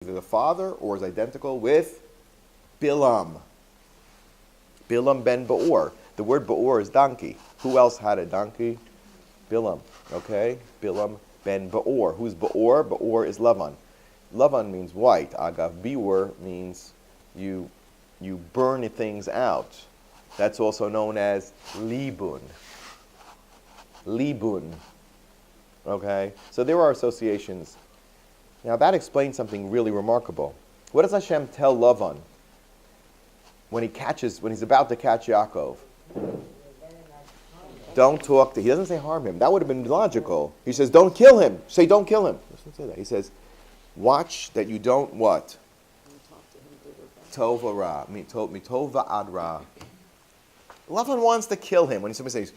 either the father or is identical with Bilam. Bilam ben Beor. The word Beor is donkey. Who else had a donkey? Bilam. Okay? Bilam ben Beor. Who's Beor? Beor is Lavan. Lavan means white. Agav Beor means you burn things out. That's also known as libun. Libun. Okay? So there are associations. Now that explains something really remarkable. What does Hashem tell Lavan when he's about to catch Yaakov? Don't talk to him. He doesn't say harm him. That would have been logical. He says, don't kill him. Say, don't kill him. He doesn't say that. He says, watch that you don't what? Tova ra. Mitova adra. Lavan wants to kill him. When somebody says,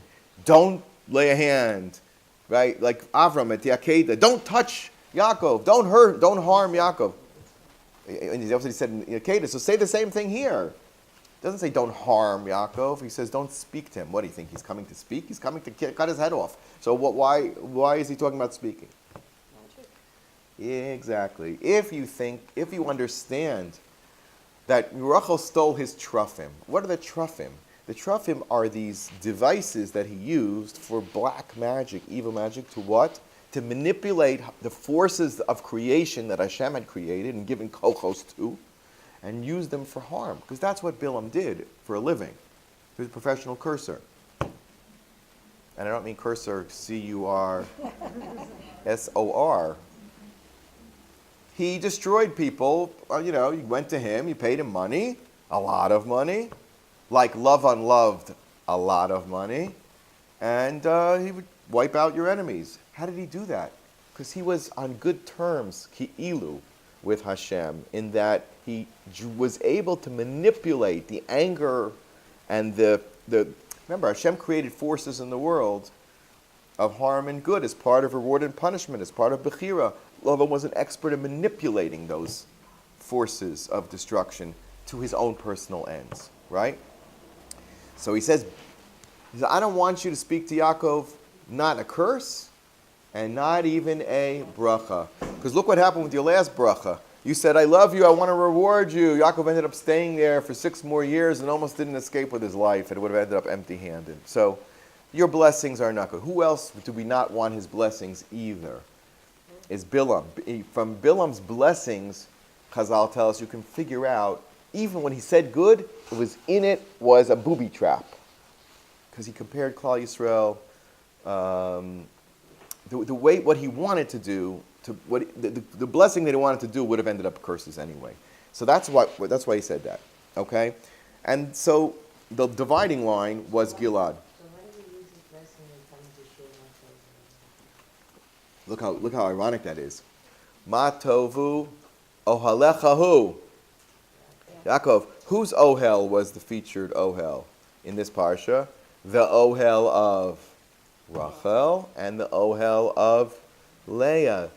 don't lay a hand, right? Like Avram at the Akedah, don't touch Yaakov, don't harm Yaakov. And he also said in the Akedah, so say the same thing here. It doesn't say don't harm Yaakov. He says don't speak to him. What do you think? He's coming to speak? He's coming to cut his head off. So why is he talking about speaking? Magic. Exactly. If you understand that Rachel stole his truffim. What are the truffim? The truffim are these devices that he used for black magic, evil magic, to what? To manipulate the forces of creation that Hashem had created and given kochos to, and use them for harm. Because that's what Bilam did for a living. He was a professional curser. And I don't mean curser, C-U-R-S-O-R. He destroyed people. You went to him, you paid him money, a lot of money, like Lavan loved a lot of money, and he would wipe out your enemies. How did he do that? Because he was on good terms, ki'ilu, with Hashem, in that he was able to manipulate the anger and remember, Hashem created forces in the world of harm and good as part of reward and punishment, as part of Bechira. Lavan was an expert in manipulating those forces of destruction to his own personal ends, right? So he says, I don't want you to speak to Yaakov, not a curse, and not even a bracha. Because look what happened with your last bracha. You said, I love you, I want to reward you. Yaakov ended up staying there for 6 more years and almost didn't escape with his life, and it would have ended up empty-handed. So your blessings are not good. Who else do we not want his blessings either? Is Bilam. From Bilam's blessings, Chazal tell us, you can figure out, even when he said good, it was a booby trap. Because he compared Klal Yisrael, what he wanted to do, to what the blessing that he wanted to do would have ended up curses anyway. So that's why he said that. Okay? And so the dividing line was Gilad. So why did he use his blessing and come to Shiur? Look how ironic that is. Ma tovu ohalechahu. Yaakov, whose ohel was the featured ohel in this parsha? The ohel of Rachel and the ohel of Leah.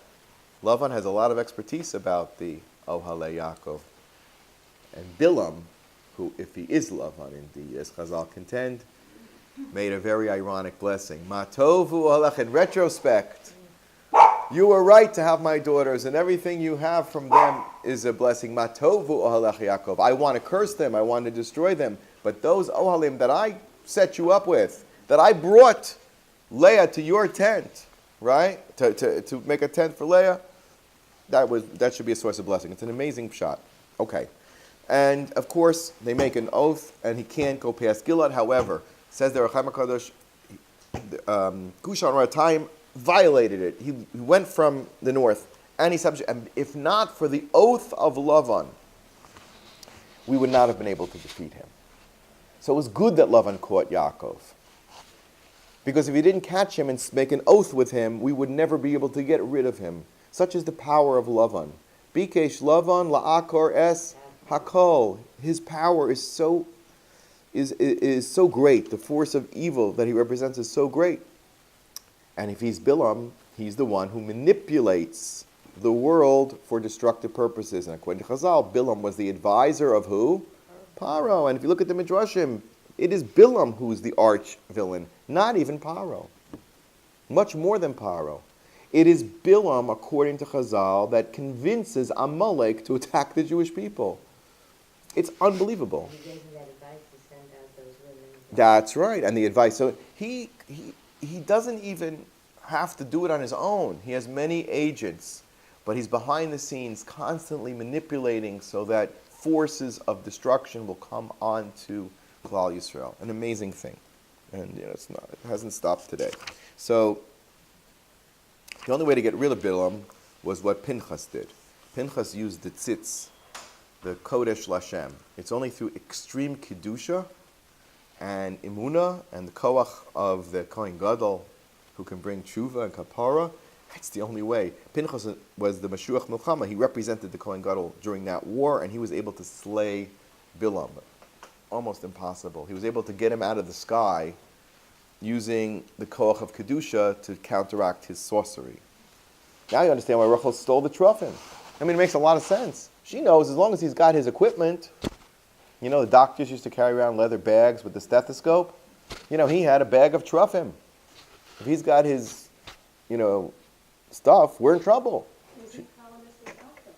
Lavan has a lot of expertise about the ohel Yaakov. And Bilam, who, if he is Lavan indeed, as Chazal contend, made a very ironic blessing. Ma tovu ohalech. In retrospect, you were right to have my daughters, and everything you have from them is a blessing. Ma tovu ohalech Yaakov. I want to curse them, I want to destroy them, but those ohalim that I set you up with, that I brought Leah to your tent, right? To make a tent for Leah, that should be a source of blessing. It's an amazing shot. Okay. And of course, they make an oath, and he can't go past Gilad. However, says the Rechaim HaKadosh, Kushan Ratayim violated it. He went from the north, and he said, and if not for the oath of Lavan, we would not have been able to defeat him. So it was good that Lavan caught Yaakov. Because if he didn't catch him and make an oath with him, we would never be able to get rid of him. Such is the power of Lavan. Bikesh Lavan la'akor es hakol. His power is so great. The force of evil that he represents is so great. And if he's Bilam, he's the one who manipulates the world for destructive purposes. And according to Chazal, Bilam was the advisor of who? Paro. And if you look at the Midrashim, it is Bilam who's the arch villain, not even Paro. Much more than Paro. It is Bilam, according to Chazal, that convinces Amalek to attack the Jewish people. It's unbelievable. He gave him that advice to send out those women. That's right, and the advice. So he doesn't even have to do it on his own. He has many agents, but he's behind the scenes constantly manipulating so that forces of destruction will come onto Klal Yisrael. An amazing thing. And it hasn't stopped today. So the only way to get rid of Bilam was what Pinchas did. Pinchas used the tzitz, the Kodesh Lashem. It's only through extreme Kedusha and Imuna and the Koach of the Kohen Gadol who can bring tshuva and kapara. That's the only way. Pinchas was the Mashuach Milchama. He represented the Kohen Gadol during that war, and he was able to slay Bilam. Almost impossible. He was able to get him out of the sky using the Koach of Kedusha to counteract his sorcery. Now you understand why Rachel stole the Trufim. I mean, it makes a lot of sense. She knows as long as he's got his equipment, the doctors used to carry around leather bags with the stethoscope. He had a bag of Trufim. If he's got his, stuff, we're in trouble. Was he powerless without them?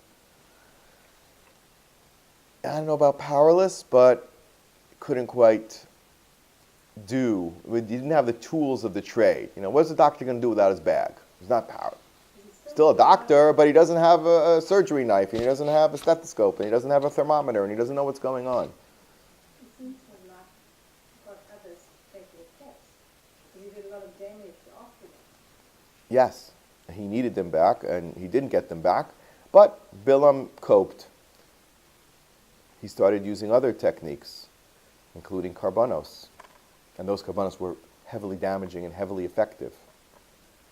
I don't know about powerless, but couldn't quite do. He didn't have the tools of the trade. What's the doctor going to do without his bag? He's not powerful. Still a doctor, but he doesn't have a surgery knife, and he doesn't have a stethoscope, and he doesn't have a thermometer, and he doesn't know what's going on. He seems to have not got others to take their place. Because he did a lot of damage after them. Yes, he needed them back, and he didn't get them back, but Bilam coped. He started using other techniques, including karbanos, and those karbanos were heavily damaging and heavily effective.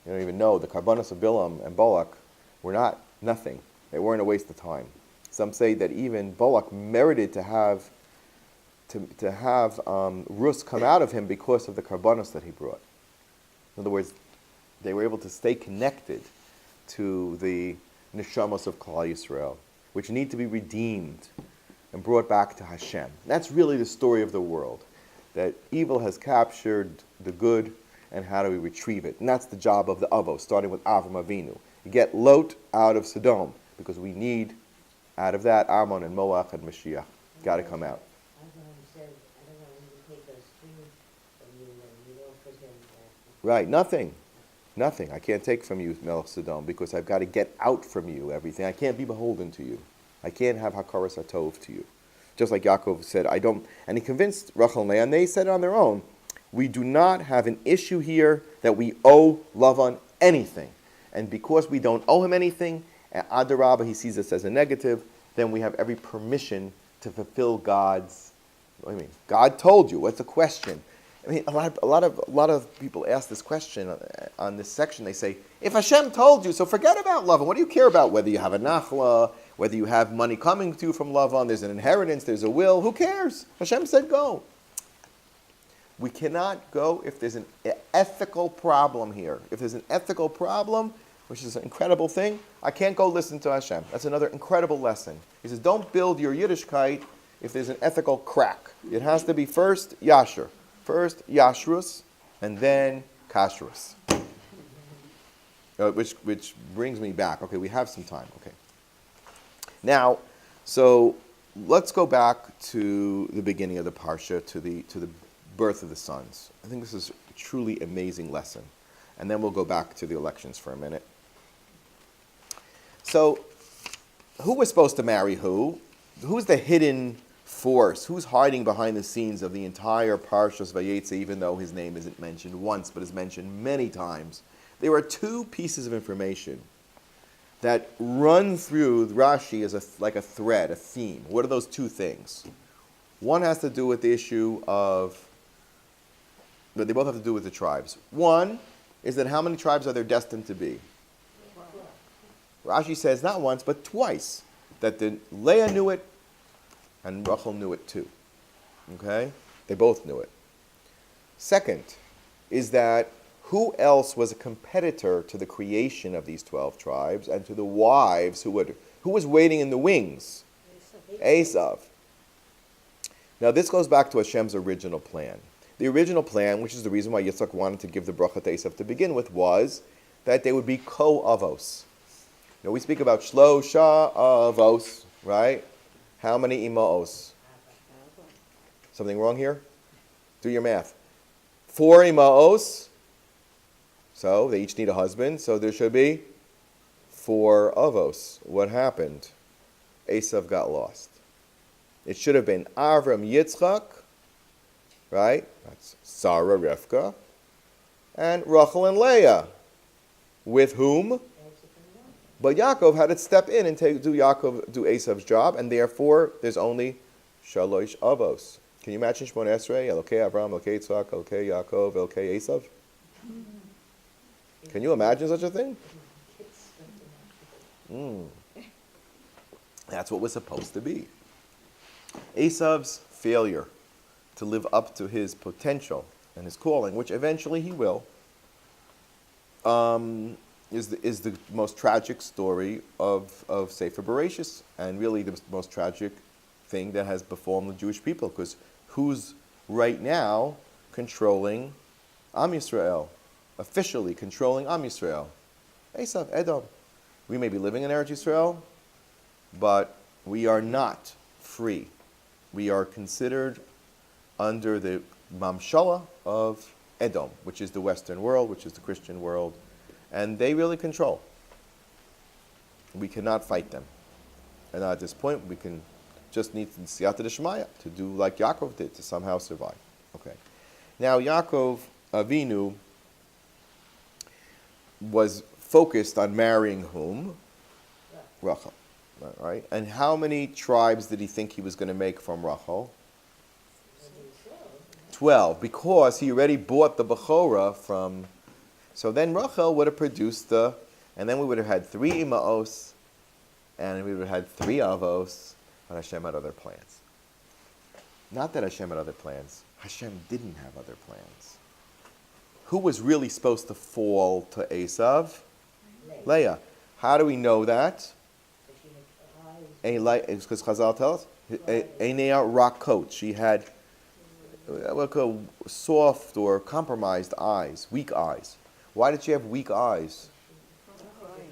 You don't even know, the karbanos of Bilam and Balak were nothing. They weren't a waste of time. Some say that even Balak merited to have Rus come out of him because of the karbanos that he brought. In other words, they were able to stay connected to the neshamos of Klal Yisrael, which need to be redeemed and brought back to Hashem. That's really the story of the world, that evil has captured the good, and how do we retrieve it? And that's the job of the Avos, starting with Avram Avinu. You get Lot out of Sodom, because we need, out of that, Ammon and Moach and Mashiach. Got to come out. Abraham said, I don't want him to take those strings from you and you offered him that. Right, nothing. I can't take from you, Melech Sodom, because I've got to get out from you everything. I can't be beholden to you. I can't have Hakaras HaTov to you. Just like Yaacov said, I don't, and he convinced Rachel and Leah, and they said it on their own, we do not have an issue here that we owe Lavan anything. And because we don't owe him anything, and Adarabah, he sees this as a negative, then we have every permission to fulfill God's, God told you, what's the question? A lot of people ask this question on this section. They say, if Hashem told you, so forget about Lavan. What do you care about? Whether you have a nachla, whether you have money coming to you from Lavan, there's an inheritance, there's a will, who cares? Hashem said go. We cannot go if there's an ethical problem here. If there's an ethical problem, which is an incredible thing, I can't go listen to Hashem. That's another incredible lesson. He says, don't build your Yiddishkeit if there's an ethical crack. It has to be first Yasher. First Yashrus, and then Kashrus. Which brings me back. Okay, we have some time. Okay. Now, so let's go back to the beginning of the Parsha, to the birth of the sons. I think this is a truly amazing lesson. And then we'll go back to the elections for a minute. So, who was supposed to marry who? Who's the hidden force? Who's hiding behind the scenes of the entire Parshas Vayetze, even though his name isn't mentioned once, but is mentioned many times? There are two pieces of information that run through Rashi as like a thread, a theme. What are those two things? One has to do with the issue of, but they both have to do with the tribes. One is that how many tribes are there destined to be? Rashi says not once, but twice, that Leah knew it and Rachel knew it too. Okay? They both knew it. Second is that who else was a competitor to the creation of these 12 tribes and to the wives who was waiting in the wings? Esav. Now this goes back to Hashem's original plan. The original plan, which is the reason why Yitzchak wanted to give the bracha to Esav to begin with, was that they would be co-avos. We speak about shlosha avos, right? How many imaos? Something wrong here? Do your math. 4 imaos. So they each need a husband. So there should be 4 avos. What happened? Esav got lost. It should have been Avram Yitzchak, right? That's Sarah, Rivka, and Rachel and Leah. With whom? But Yaakov had to step in and do Esav's job, and therefore there's only Shalosh Avos. Can you imagine Shmon Esrei, Elokei Avram, Elokei Yitzchak, Elokei Yaakov, Elokei Esav? Can you imagine such a thing? That's what was supposed to be. Esav's failure to live up to his potential and his calling, which eventually he will, is the most tragic story of Sefer Bereshis, and really the most tragic thing that has befallen the Jewish people, because who's right now controlling Am Yisrael, officially controlling Am Yisrael? Esav, Edom. We may be living in Eretz Yisrael, but we are not free. We are considered under the Mamshala of Edom, which is the Western world, which is the Christian world, and they really control. We cannot fight them. And at this point, we can just need Siyata D'Shmaya to do like Yaakov did, to somehow survive. Okay. Now, Yaakov Avinu was focused on marrying whom? Rachel. Right? And how many tribes did he think he was going to make from Rachel? 12, because he already bought the Bechorah from... So then Rachel would have produced and then we would have had 3 imaos, and we would have had 3 avos, but Hashem had other plans. Not that Hashem had other plans. Hashem didn't have other plans. Who was really supposed to fall to Esav? Leah. How do we know that? It's because Chazal tells us. Einea rakot. She had soft or compromised eyes, weak eyes. Why did she have weak eyes?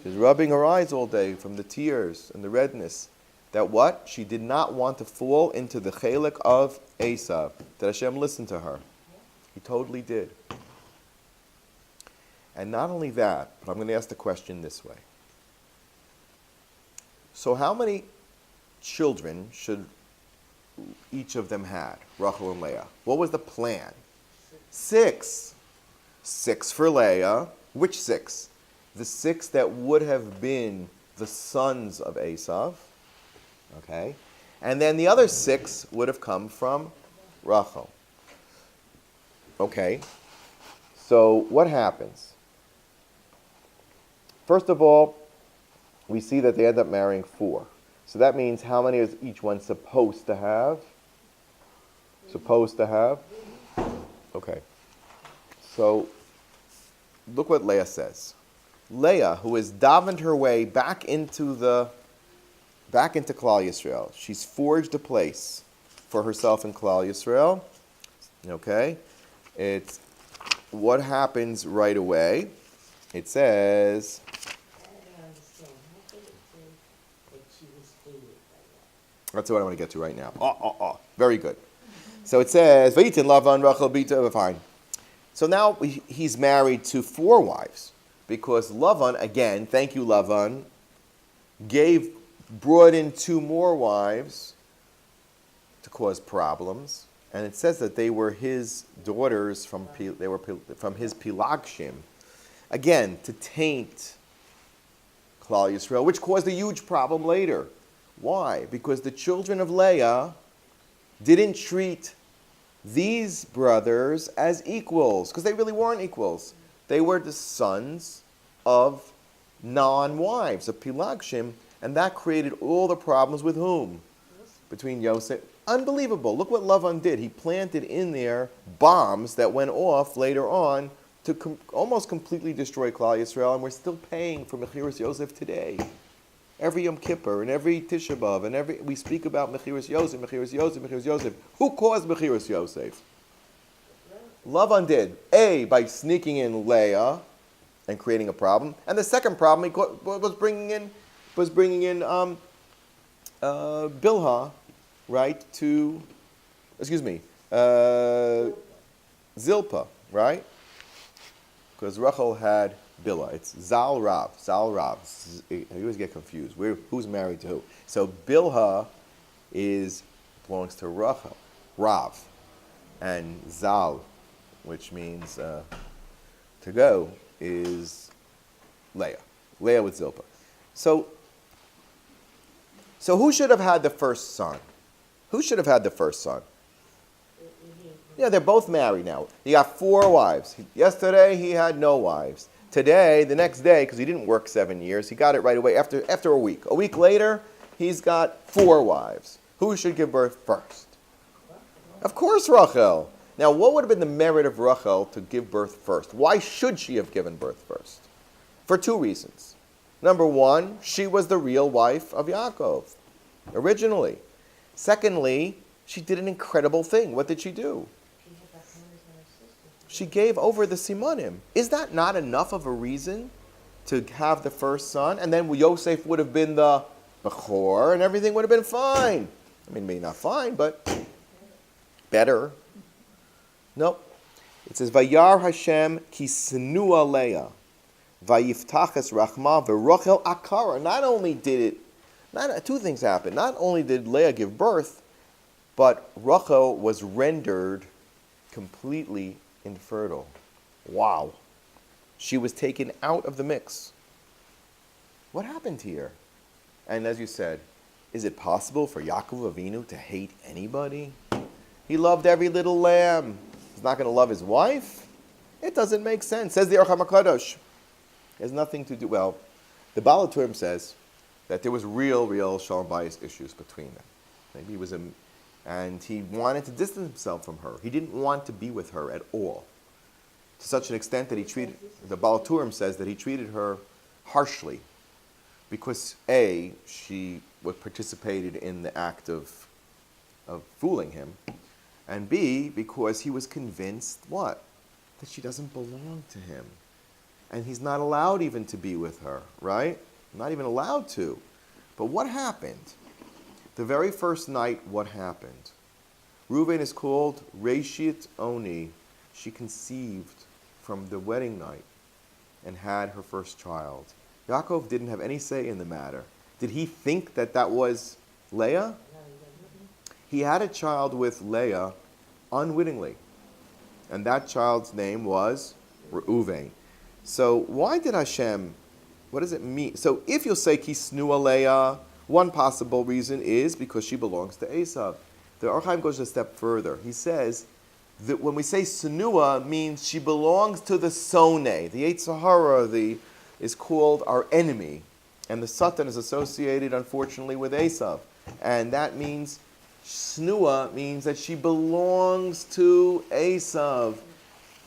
She was rubbing her eyes all day from the tears and the redness. That what? She did not want to fall into the chelik of Esav. Did Hashem listen to her? He totally did. And not only that, but I'm going to ask the question this way. So how many children should each of them had, Rachel and Leah? What was the plan? 6. 6 for Leah. Which 6? The 6 that would have been the sons of Esav. Okay? And then the other 6 would have come from Rachel. Okay? So what happens? First of all, we see that they end up marrying 4. So that means how many is each one supposed to have? Supposed to have? Okay. So look what Leah says. Leah, who has davened her way back into Klal Yisrael. She's forged a place for herself in Klal Yisrael. Okay? It's what happens right away. It says, that's what I want to get to right now. Very good. So it says, Vayitin Lavan Rachel Bita. Fine. So now he's married to 4 wives, because Lavan, again, thank you Lavan, brought in 2 more wives to cause problems, and it says that they were his daughters from his Pilagshim, again to taint Klal Yisrael, which caused a huge problem later. Why? Because the children of Leah didn't treat these brothers as equals, because they really weren't equals. They were the sons of non-wives, of Pilagshim, and that created all the problems with whom? Between Yosef. Unbelievable. Look what Lavan did. He planted in there bombs that went off later on to almost completely destroy Klal Yisrael, and we're still paying for Mechiras Yosef today. Every Yom Kippur and every Tisha B'Av and we speak about Mechiras Yosef, Mechiras Yosef, Mechiras Yosef. Who caused Mechiras Yosef? Lavan did. A, by sneaking in Leah, and creating a problem. And the second problem was bringing in Bilhah, right, Zilpah, right? Because Rachel had Bilhah. It's Zal Rav. I always get confused. Who's married to who? So Bilhah belongs to Rachel, Rav, and Zal, which means to go, is Leah. Leah with Zilpah. So who should have had the first son? Yeah, they're both married now. He got 4 wives. Yesterday, he had no wives. Today, the next day, because he didn't work 7 years, he got it right away after a week. A week later, he's got 4 wives. Who should give birth first? Of course, Rachel. Now, what would have been the merit of Rachel to give birth first? Why should she have given birth first? For 2 reasons. Number 1, she was the real wife of Yaacov, originally. Secondly, she did an incredible thing. What did she do? She gave over the Simanim. Is that not enough of a reason to have the first son? And then Yosef would have been the Bechor, and everything would have been fine. I mean, maybe not fine, but better. Nope. It says, Vayar Hashem ki senua Leah, vayiftachas rachma v'rochel akara. Not only did 2 things happened. Not only did Leah give birth, but Rachel was rendered completely infertile. Wow. She was taken out of the mix. What happened here? And as you said, is it possible for Yaakov Avinu to hate anybody? He loved every little lamb. He's not going to love his wife? It doesn't make sense. Says the Aruch HaKadosh. It has nothing to do... Well, the Baal HaTurim says that there was real shalom bayis issues between them. Maybe he was and he wanted to distance himself from her. He didn't want to be with her at all. To such an extent that the Baal HaTurim says that he treated her harshly because A, she participated in the act of fooling him, and B, because he was convinced, what? That she doesn't belong to him. And he's not allowed even to be with her, right? Not even allowed to. But what happened? The very first night, what happened? Reuven is called Reshit Oni. She conceived from the wedding night and had her first child. Yaakov didn't have any say in the matter. Did he think that was Leah? He had a child with Leah unwittingly. And that child's name was Reuven. So why did Hashem, what does it mean? So if you'll say Kisnua Leah, one possible reason is because she belongs to Esav. The Or Chaim goes a step further. He says that when we say Senua, means she belongs to the Sone. The Yetzer Hara is called our enemy. And the Satan is associated, unfortunately, with Esav. And that means, Snua means that she belongs to Esav,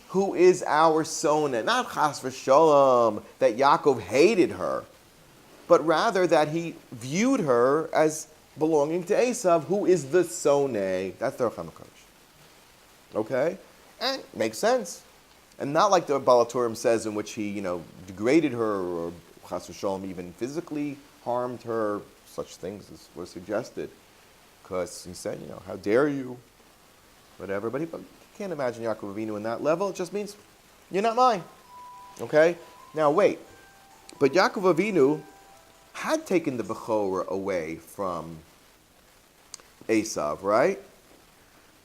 who is our Sona. Not Chas v'Sholom, that Yaakov hated her, but rather that he viewed her as belonging to Esav, who is the Sone. That's the Ruch HaKodesh. Okay? And it makes sense. And not like the Baal HaTurim says, in which he, degraded her, or Chas v'Sholom even physically harmed her. Such things as were suggested. Because he said, how dare you? Whatever. But you can't imagine Yaakov Avinu in that level. It just means, you're not mine. Okay? Now wait. But Yaakov Avinu had taken the Bechorah away from Esav, right?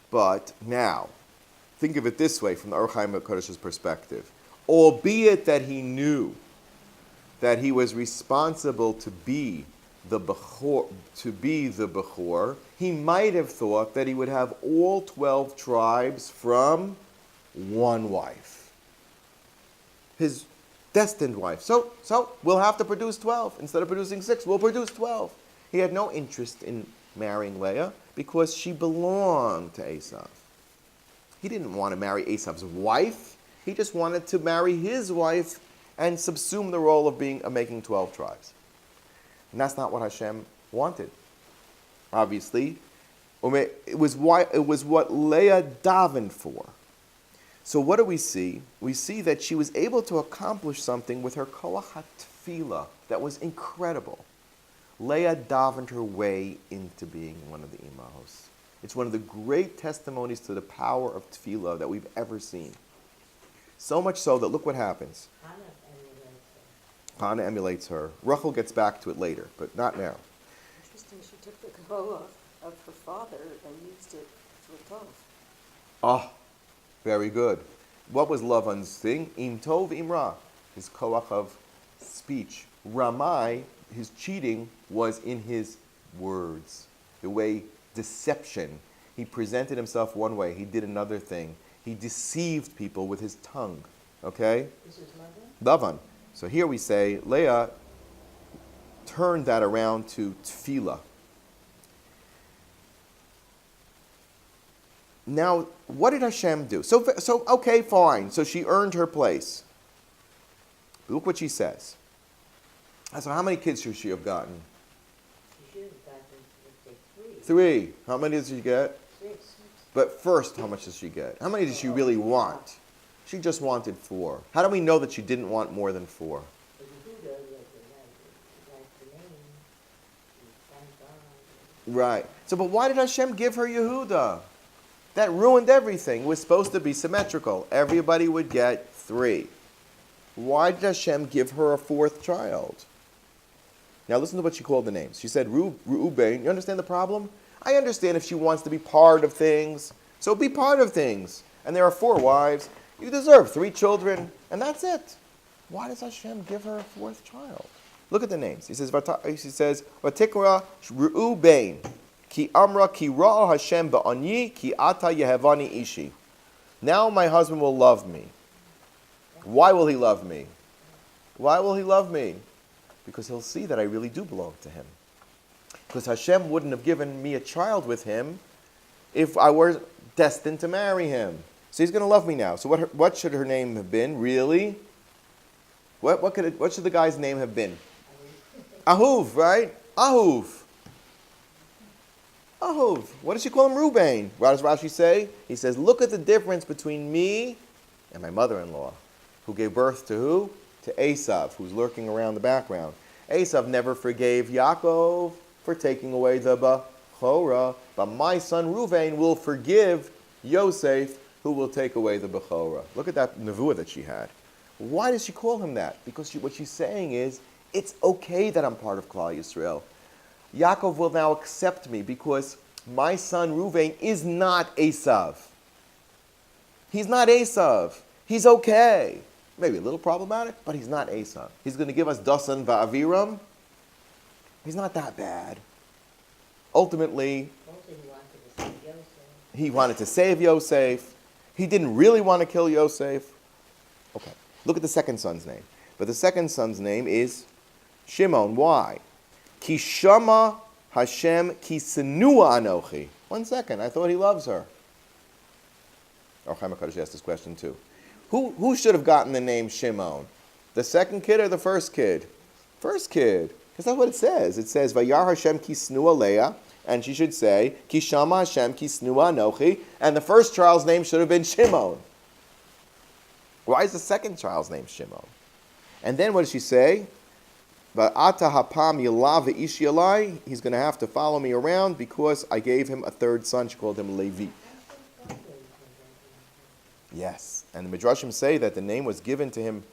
But now, think of it this way from the Or Chaim HaKodesh's perspective. Albeit that he knew that he was responsible to be the Bechor, he might have thought that he would have all 12 tribes from one wife. His destined wife. So we'll have to produce 12. Instead of producing 6, we'll produce 12. He had no interest in marrying Leah because she belonged to Esav. He didn't want to marry Esav's wife. He just wanted to marry his wife and subsume the role of making 12 tribes. And that's not what Hashem wanted. Obviously, it was what Leah davened for. So what do we see? We see that she was able to accomplish something with her koach hatfila that was incredible. Leah davened her way into being one of the imahos. It's one of the great testimonies to the power of tefillah that we've ever seen. So much so that look what happens. Hannah emulates her. Rachel gets back to it later, but not now. Interesting, she took the koach of her father and used it for tov. Ah, very good. What was Lavan's thing? Im tov imra, his koach of speech. Ramai, his cheating, was in his words. The way deception. He presented himself one way, he did another thing. He deceived people with his tongue. Okay? This is Lavan. So here we say, Leah turned that around to tefillah. Now, what did Hashem do? So okay, fine. So she earned her place. Look what she says. So how many kids should she have gotten? She should have gotten, let's say, 3. How many did she get? 6. But first, how much does she get? How many did she really want? She just wanted 4. How do we know that she didn't want more than 4? But Yehuda, like the name, thank God. Right. So, but why did Hashem give her Yehuda? That ruined everything. It was supposed to be symmetrical. Everybody would get 3. Why did Hashem give her a 4th child? Now listen to what she called the names. She said, Reuben. You understand the problem? I understand if she wants to be part of things. So be part of things. And there are 4 wives. You deserve 3 children. And that's it. Why does Hashem give her a 4th child? Look at the names. He says, Vatikra Reuben. Ki amra ki ra'a Hashem ba'ani ki ata yehevani ishi. Now my husband will love me. Why will he love me? Why will he love me? Because he'll see that I really do belong to him. Because Hashem wouldn't have given me a child with him if I were destined to marry him. So he's going to love me now. So what should her name have been? Really? What should the guy's name have been? Ahuv, right? Ahuv. Ahuv. What does she call him? Reuben. What does Rashi say? He says, look at the difference between me and my mother-in-law, who gave birth to who? To Esav, who's lurking around the background. Esav never forgave Yaacov for taking away the Bechorah, but my son Reuven will forgive Yosef, who will take away the Bechorah. Look at that nevuah that she had. Why does she call him that? Because what she's saying is, it's okay that I'm part of Klal Yisrael. Yaakov will now accept me because my son Reuven is not Esav. He's not Esav. He's okay. Maybe a little problematic, but he's not Esav. He's going to give us Dasan va'aviram. He's not that bad. Ultimately, he wanted to save Yosef. He didn't really want to kill Yosef. Okay, look at the second son's name. But the second son's name is Shimon. Why? Ki shama Hashem ki senua anochi. 1 second, I thought he loves her. Or Chaim HaKadosh asked this question too. Who should have gotten the name Shimon? The second kid or the first kid? First kid. Because that's what it says. It says, Vayar Hashem ki snua Leah, and she should say, Ki shama Hashem ki snua anochi, and the first child's name should have been Shimon. Why is the second child's name Shimon? And then what does she say? Va'ata hapam yalav ve'ish yalai. He's going to have to follow me around because I gave him a 3rd son. She called him Levi. Yes. And the Midrashim say that the name was given to him,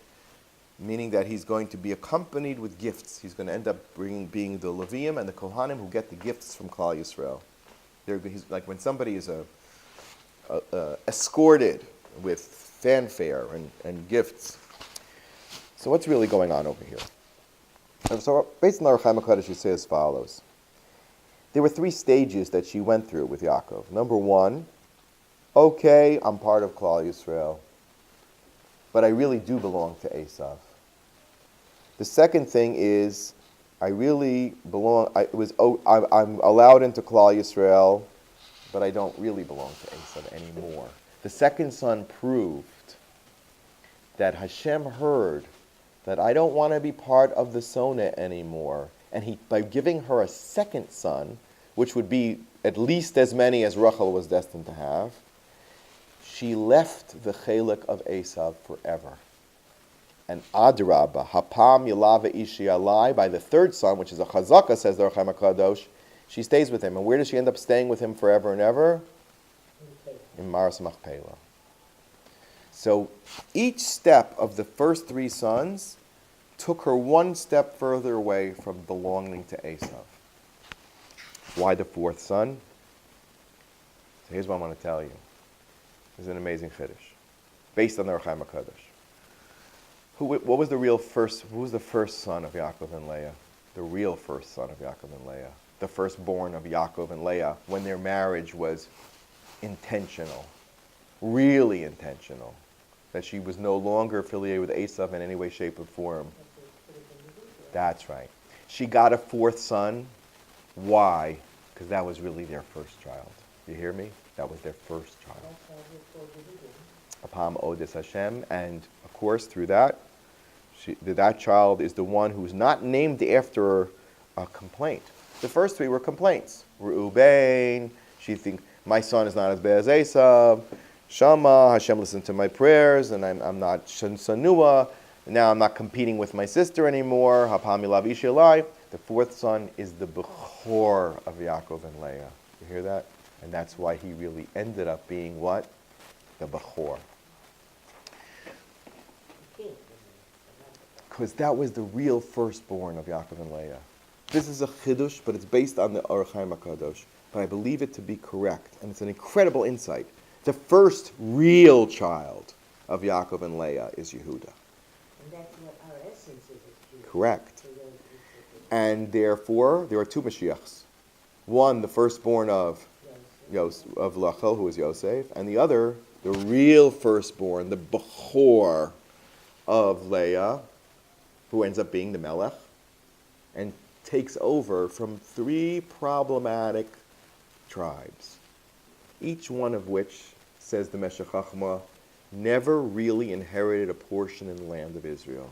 meaning that he's going to be accompanied with gifts. He's going to end up being the Leviim and the Kohanim who get the gifts from Klal Yisrael. He's like when somebody is escorted with fanfare and gifts. So what's really going on over here? So based on the Chaim HaKadosh, you say as follows. There were 3 stages that she went through with Yaakov. Number 1, okay, I'm part of Klal Yisrael, but I really do belong to Esav. The second thing is, I really belong, I'm allowed into Klal Yisrael, but I don't really belong to Esav anymore. The second son proved that Hashem heard that I don't want to be part of the Sona anymore. And by giving her a second son, which would be at least as many as Rachel was destined to have, she left the chelik of Esav forever. And Adrabah, Hapam Yilava Ishi Alai, by the third son, which is a Chazaka, says the Rechaim HaKadosh, she stays with him. And where does she end up staying with him forever and ever? In Maras Machpelah. So each step of the first three sons took her one step further away from belonging to Esav. Why the fourth son? So here's what I want to tell you. This is an amazing chiddush, based on the Rechaim HaKadosh. Who was the first son of Yaakov and Leah? The real first son of Yaakov and Leah. The firstborn of Yaakov and Leah, when their marriage was intentional, really intentional. That she was no longer affiliated with Esav in any way, shape, or form. That's right. She got a fourth son. Why? Because that was really their first child. You hear me? That was their first child. Apam Odis Hashem, and of course through that, that child is the one who's not named after a complaint. The first three were complaints. Reuben, she thinks my son is not as bad as Esav. Shama, Hashem listened to my prayers, and I'm not Sanua. Now I'm not competing with my sister anymore. Hapam Ilav Ishalai. The fourth son is the Bechor of Yaakov and Leah. You hear that? And that's why he really ended up being what? The Bechor. Because that was the real firstborn of Yaakov and Leah. This is a chidush, but it's based on the Rechaim HaKadosh. But I believe it to be correct, and it's an incredible insight. The first real child of Yaakov and Leah is Yehuda. And that's what our essence is as Jews. Correct. And therefore, there are two Mashiachs. One, the firstborn of Rachel, who is Yosef, and the other, the real firstborn, the Bechor of Leah, who ends up being the Melech, and takes over from three problematic tribes, each one of which, says the Meshech Chachma, never really inherited a portion in the land of Israel.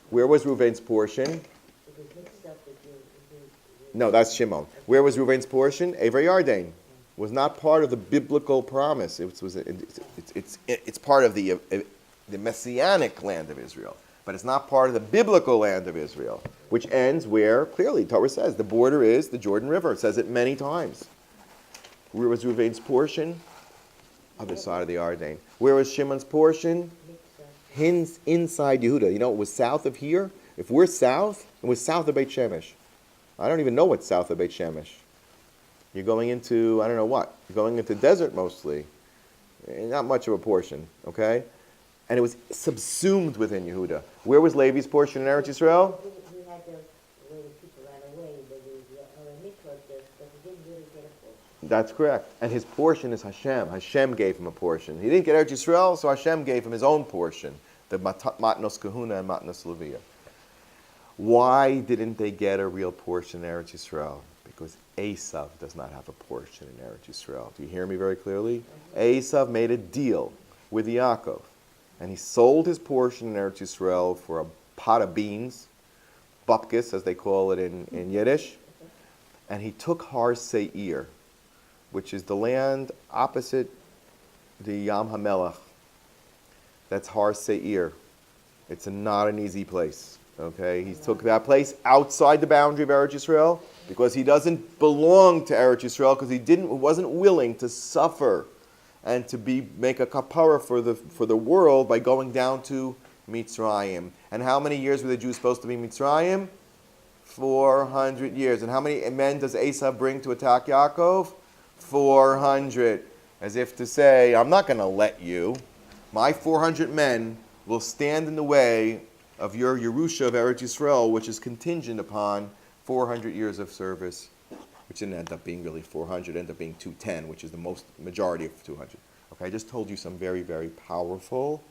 Where was Reuven's portion? No, that's Shimon. Where was Reuven's portion? Ever Yarden. Was not part of the biblical promise. It's part of the messianic land of Israel. But it's not part of the biblical land of Israel, which ends where, clearly, Torah says, the border is the Jordan River. It says it many times. Where was Reuven's portion? Other side of the Arden. Where was Shimon's portion? Inside Yehuda. You know, it was south of here. If we're south, it was south of Beit Shemesh. I don't even know what's south of Beit Shemesh. You're going into, I don't know what. You're going into desert mostly. Not much of a portion, okay? And it was subsumed within Yehuda. Where was Levi's portion in Eretz Yisrael? He had the way the people ran away, but he didn't really get a portion. That's correct. And his portion is Hashem. Hashem gave him a portion. He didn't get Eretz Yisrael, so Hashem gave him his own portion, the Matnos Kahuna and Matnos Leviah. Why didn't they get a real portion in Eretz Yisrael? Because Esav does not have a portion in Eretz Yisrael. Do you hear me very clearly? Esav made a deal with Yaakov. And he sold his portion in Eretz Yisrael for a pot of beans, bupkis, as they call it in Yiddish. And he took Har Seir, which is the land opposite the Yam HaMelech. That's Har Seir. It's not an easy place. Okay, he took that place outside the boundary of Eretz Yisrael because he doesn't belong to Eretz Yisrael because he wasn't willing to suffer and to make a kapara for the world by going down to Mitzrayim. And how many years were the Jews supposed to be in Mitzrayim? 400 years. And how many men does Esav bring to attack Yaakov? 400. As if to say, I'm not going to let you. My 400 men will stand in the way of your Yerusha of Eretz Yisrael, which is contingent upon 400 years of service, which didn't end up being really 400, ended up being 210, which is the majority of 200. Okay, I just told you some very, very powerful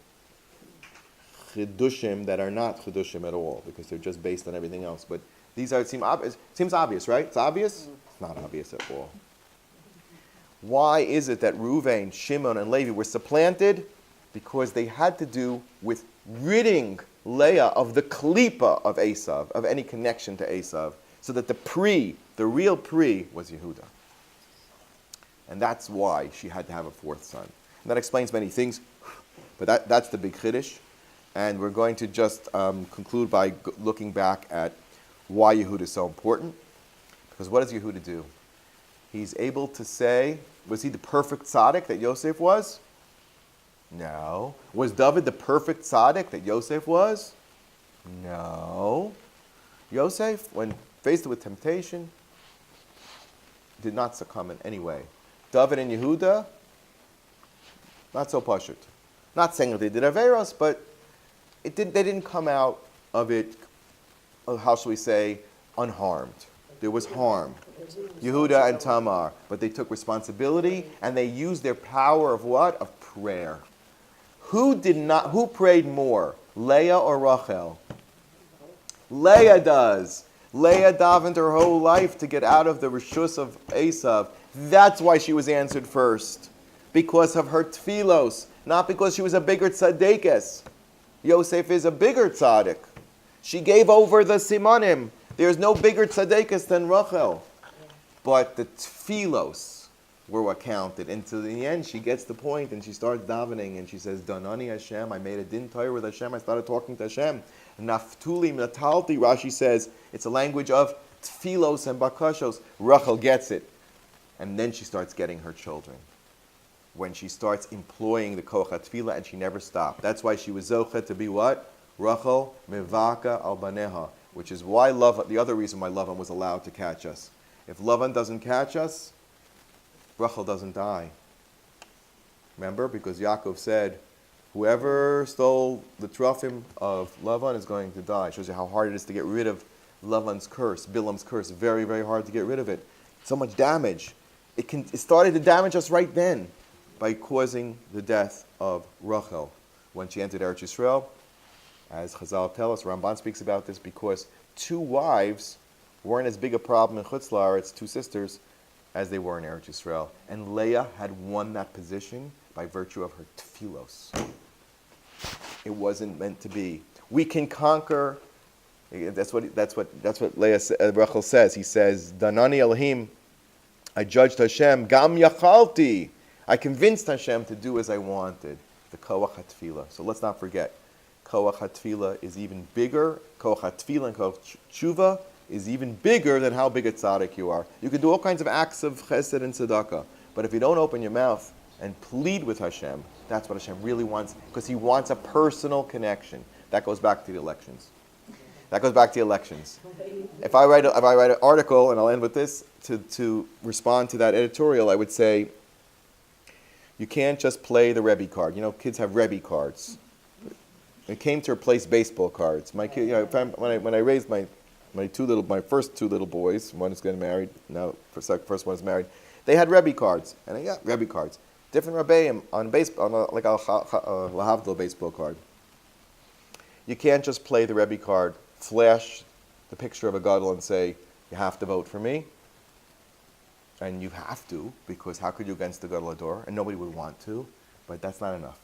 chidushim that are not chidushim at all, because they're just based on everything else. But these seems obvious, right? It's obvious? It's not obvious at all. Why is it that Reuven, Shimon, and Levi were supplanted? Because they had to do with ridding Leah of the klipa of Esav, of any connection to Esav, so that the real pre, was Yehuda. And that's why she had to have a fourth son. And that explains many things, but that's the big chiddush. And we're going to just conclude by looking back at why Yehuda is so important. Because what does Yehuda do? He's able to say, was he the perfect tzaddik that Yosef was? No. Was David the perfect tzaddik that Yosef was? No. Yosef, when faced with temptation, did not succumb in any way. David and Yehuda, not so pashut. Not saying that they did averos, but they didn't come out of it, how shall we say, unharmed. There was harm. Yehuda and Tamar, but they took responsibility and they used their power of what? Of prayer. Who prayed more, Leah or Rachel? Leah does. Leah davened her whole life to get out of the reshus of Esav. That's why she was answered first. Because of her tfilos, not because she was a bigger tzaddikes. Yosef is a bigger tzaddik. She gave over the simanim. There's no bigger tzaddikes than Rachel. But the tfilos were what counted. And to the end, she gets the point and she starts davening and she says, Danani Hashem, I made a din Torah with Hashem, I started talking to Hashem. Naftuli Natalti, Rashi says, it's a language of tfilos and bakashos. Rachel gets it. And then she starts getting her children. When she starts employing the koach tefillah and she never stopped. That's why she was zocha to be what? Rachel mevaka al baneha. Which is why the other reason why Lavan was allowed to catch us. If Lavan doesn't catch us, Rachel doesn't die. Remember? Because Yaacov said, whoever stole the trofim of Lavan is going to die. It shows you how hard it is to get rid of Lavan's curse, Bilam's curse. Very, very hard to get rid of it. So much damage. It started to damage us right then by causing the death of Rachel when she entered Eretz Yisrael. As Chazal tell us, Ramban speaks about this because two wives weren't as big a problem in Chutz La'aretz, two sisters, as they were in Eretz Yisrael. And Leah had won that position by virtue of her tfilos. It wasn't meant to be. We can conquer. That's what Rachel says. He says, Danani Elohim, I judged Hashem, Gam Yachalti. I convinced Hashem to do as I wanted. The Koach HaTfilah. So let's not forget, Koach HaTfilah is even bigger. Koach HaTfilah and Koach Tshuva is even bigger than how big a tzaddik you are. You can do all kinds of acts of chesed and tzedakah, but if you don't open your mouth and plead with Hashem, that's what Hashem really wants, because He wants a personal connection. That goes back to the elections. If I write an article, and I'll end with this, to respond to that editorial, I would say, you can't just play the Rebbe card. You know, kids have Rebbe cards. It came to replace baseball cards. My kid, when I raised my first two little boys, one is getting married now. First one is married. They had Rebbe cards, and I got Rebbe cards. Different Rabbeim on baseball, like a Lahavdil baseball card. You can't just play the Rebbe card, flash the picture of a gadol, and say you have to vote for me. And you have to, because how could you against the gadol ador? And nobody would want to, but that's not enough.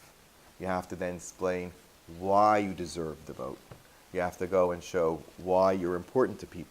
You have to then explain why you deserve the vote. You have to go and show why you're important to people.